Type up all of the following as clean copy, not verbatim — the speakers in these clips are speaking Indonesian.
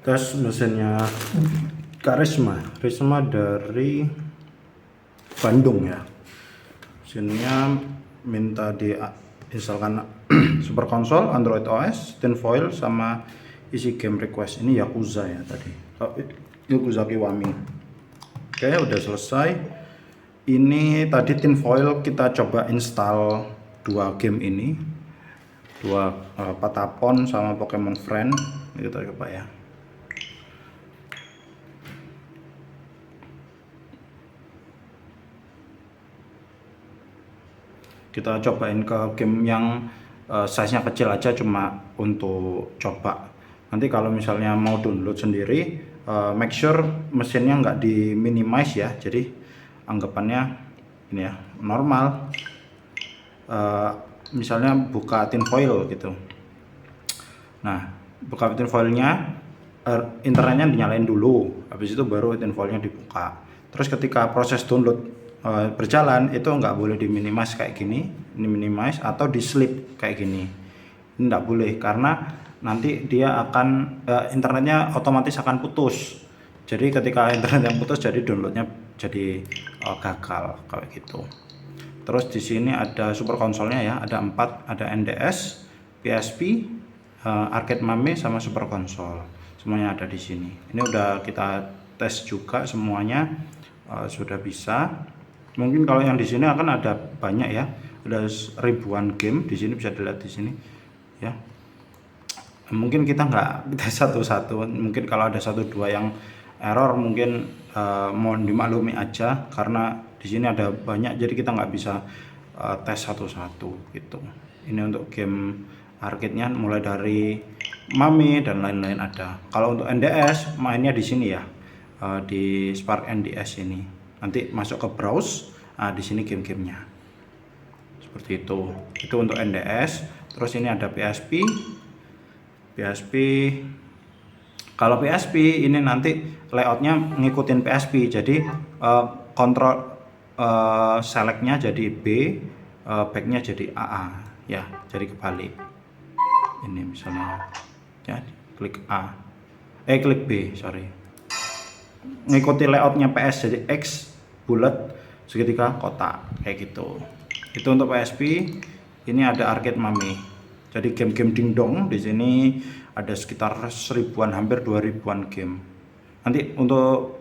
tes mesinnya Risma dari Bandung ya. Mesinnya minta diinstalkan Super Console, Android OS, tinfoil sama isi game request. Ini Yakuza ya tadi. Yakuza Kiwami. Oke, udah selesai. Ini tadi tinfoil kita coba install dua game ini. Dua Patapon sama Pokemon Friend. Ini kita coba ya. Kita cobain ke game yang size-nya kecil aja, cuma untuk coba. Nanti kalau misalnya mau download sendiri, make sure mesinnya nggak di minimize ya, jadi anggapannya ini ya normal. Misalnya buka tinfoil gitu. Nah, buka tinfoilnya, internetnya dinyalain dulu, habis itu baru tinfoilnya dibuka. Terus ketika proses download berjalan, itu nggak boleh di minimize kayak gini, ini minimize atau di sleep kayak gini. Ini nggak boleh karena nanti dia akan internetnya otomatis akan putus. Jadi ketika internet yang putus, jadi downloadnya jadi gagal kayak gitu. Terus di sini ada Super Console-nya ya, ada 4, ada NDS, PSP, Arcade Mame sama Super Console. Semuanya ada di sini. Ini udah kita tes juga semuanya, sudah bisa. Mungkin kalau yang di sini akan ada banyak ya, ada ribuan game di sini, bisa dilihat di sini ya. Mungkin kita nggak satu-satu, mungkin kalau ada 1-2 yang error mungkin mohon dimaklumi aja, karena di sini ada banyak, jadi kita nggak bisa tes satu-satu gitu. Ini untuk game arcade-nya mulai dari Mame dan lain-lain ada. Kalau untuk NDS mainnya di sini ya, di Spark NDS ini. Nanti masuk ke browse, di sini game-gamenya seperti itu. Itu untuk NDS. Terus ini ada PSP. Kalau PSP ini nanti layoutnya ngikutin PSP, jadi kontrol selectnya jadi B, backnya jadi AA ya, jadi kebalik. Ini misalnya ya, klik A, klik B, sorry. Ngikuti layoutnya PS, jadi X bulat, segitiga, kotak kayak gitu. Itu untuk PSP. Ini ada Arcade Mame, jadi game-game dingdong. Di sini ada sekitar 1000-an, hampir 2000-an game. Nanti untuk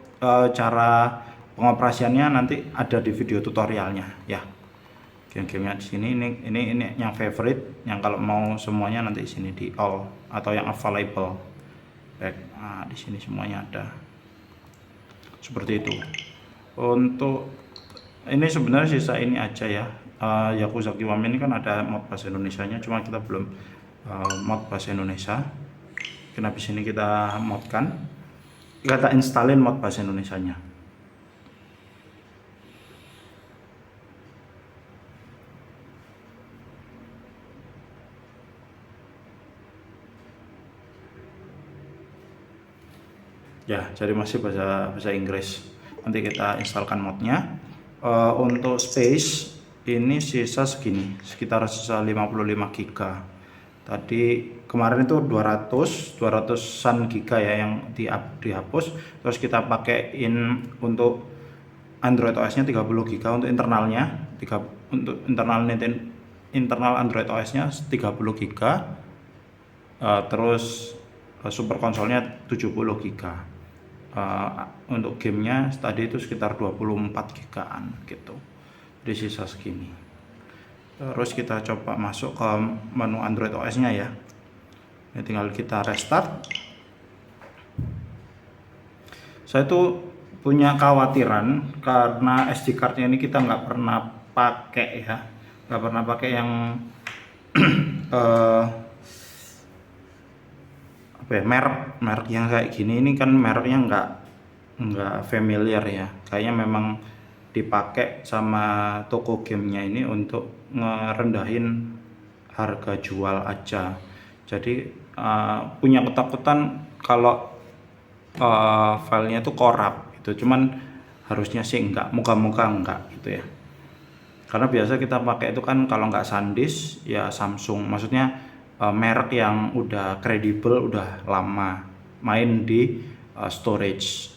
cara pengoperasiannya nanti ada di video tutorialnya ya. Game-gamenya di sini, ini yang favorite, yang kalau mau semuanya nanti di sini di all atau yang available. Nah, di sini semuanya ada. Seperti itu. Untuk ini sebenarnya sisa ini aja ya. Yakuza Kiwami ini kan ada mod bahasa Indonesianya, cuma kita belum mod bahasa Indonesia. Kenapa sini kita modkan? Kita installin mod bahasa Indonesianya. Ya, jadi masih bahasa Inggris. Nanti kita instalkan modnya. Untuk space ini sisa segini, sekitar sisa 55 GB. Tadi kemarin itu 200-an giga ya yang dihapus. Terus kita pakaiin untuk Android OS-nya 30 GB, untuk internalnya untuk internal Android OS-nya 30 GB. Terus Super Console-nya 70 GB. Untuk gamenya tadi itu sekitar 24 gigaan gitu, di sisa segini. Terus kita coba masuk ke menu Android OS nya ya. Ini tinggal kita restart. Saya tuh punya kekhawatiran karena SD cardnya ini kita nggak pernah pakai ya, nggak pernah pakai yang merek yang kayak gini. Ini kan mereknya nggak familiar ya, kayaknya memang dipakai sama toko gamenya ini untuk ngerendahin harga jual aja. Jadi punya ketakutan kalau filenya tuh korup gitu. Cuman harusnya sih enggak, moga-moga enggak gitu ya, karena biasa kita pakai itu kan kalau nggak SanDisk ya Samsung, maksudnya merek yang udah kredibel, udah lama. main di storage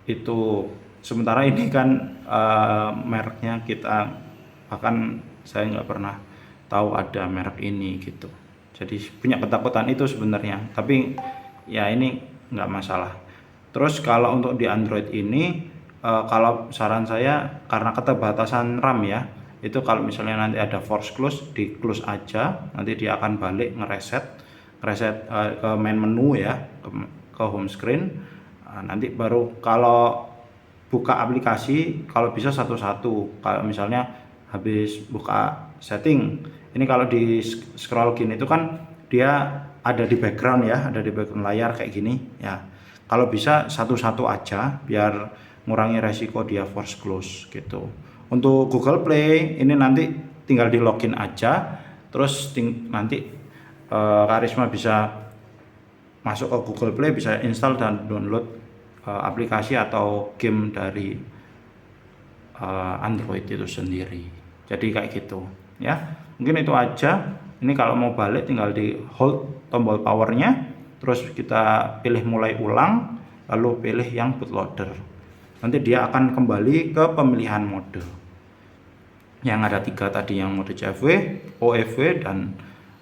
itu. Sementara ini kan mereknya kita, bahkan saya nggak pernah tahu ada merek ini gitu. Jadi punya ketakutan itu sebenarnya, tapi ya ini nggak masalah. Terus kalau untuk di Android ini, kalau saran saya karena keterbatasan RAM ya, itu kalau misalnya nanti ada force close, di close aja, nanti dia akan balik ngereset ke main menu ya, ke home screen. Nanti baru kalau buka aplikasi, kalau bisa satu-satu. Kalau misalnya habis buka setting, ini kalau di scroll gini itu kan dia ada di background ya, ada di background layar kayak gini ya. Kalau bisa satu-satu aja biar ngurangi resiko dia force close gitu. Untuk Google Play ini nanti tinggal di login aja, terus nanti Karisma bisa masuk ke Google Play, bisa install dan download aplikasi atau game dari Android itu sendiri. Jadi kayak gitu ya. Mungkin itu aja. Ini kalau mau balik tinggal di hold tombol powernya, terus kita pilih mulai ulang, lalu pilih yang bootloader. Nanti dia akan kembali ke pemilihan mode yang ada 3 tadi, yang mode CFW, OFW, dan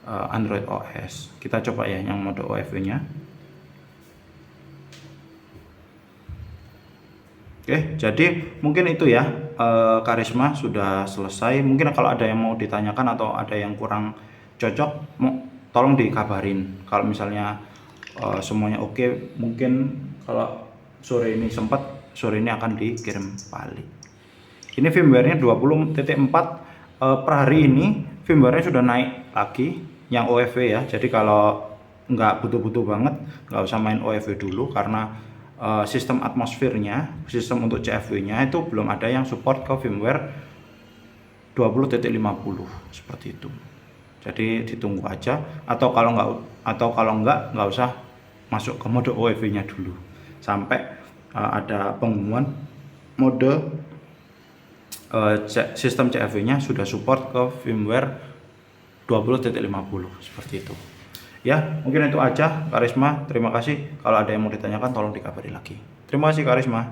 Android OS. Kita coba ya yang mode OFW nya. Oke, jadi mungkin itu ya, Karisma sudah selesai. Mungkin kalau ada yang mau ditanyakan atau ada yang kurang cocok, tolong dikabarin. Kalau misalnya semuanya oke, mungkin kalau sore ini sempat, sore ini akan dikirim balik. Ini firmware-nya 20.4. Per hari ini firmware-nya sudah naik lagi yang OFW ya. Jadi kalau nggak butuh-butuh banget, nggak usah main OFW dulu, karena sistem atmosfernya, sistem untuk CFW-nya itu belum ada yang support ke firmware 20.50 seperti itu. Jadi ditunggu aja, atau kalau nggak usah masuk ke mode OFW-nya dulu sampai ada pengumuman mode sistem CFW-nya sudah support ke firmware 20.50 seperti itu. Ya, mungkin itu aja Karisma. Terima kasih. Kalau ada yang mau ditanyakan tolong dikabari lagi. Terima kasih Karisma.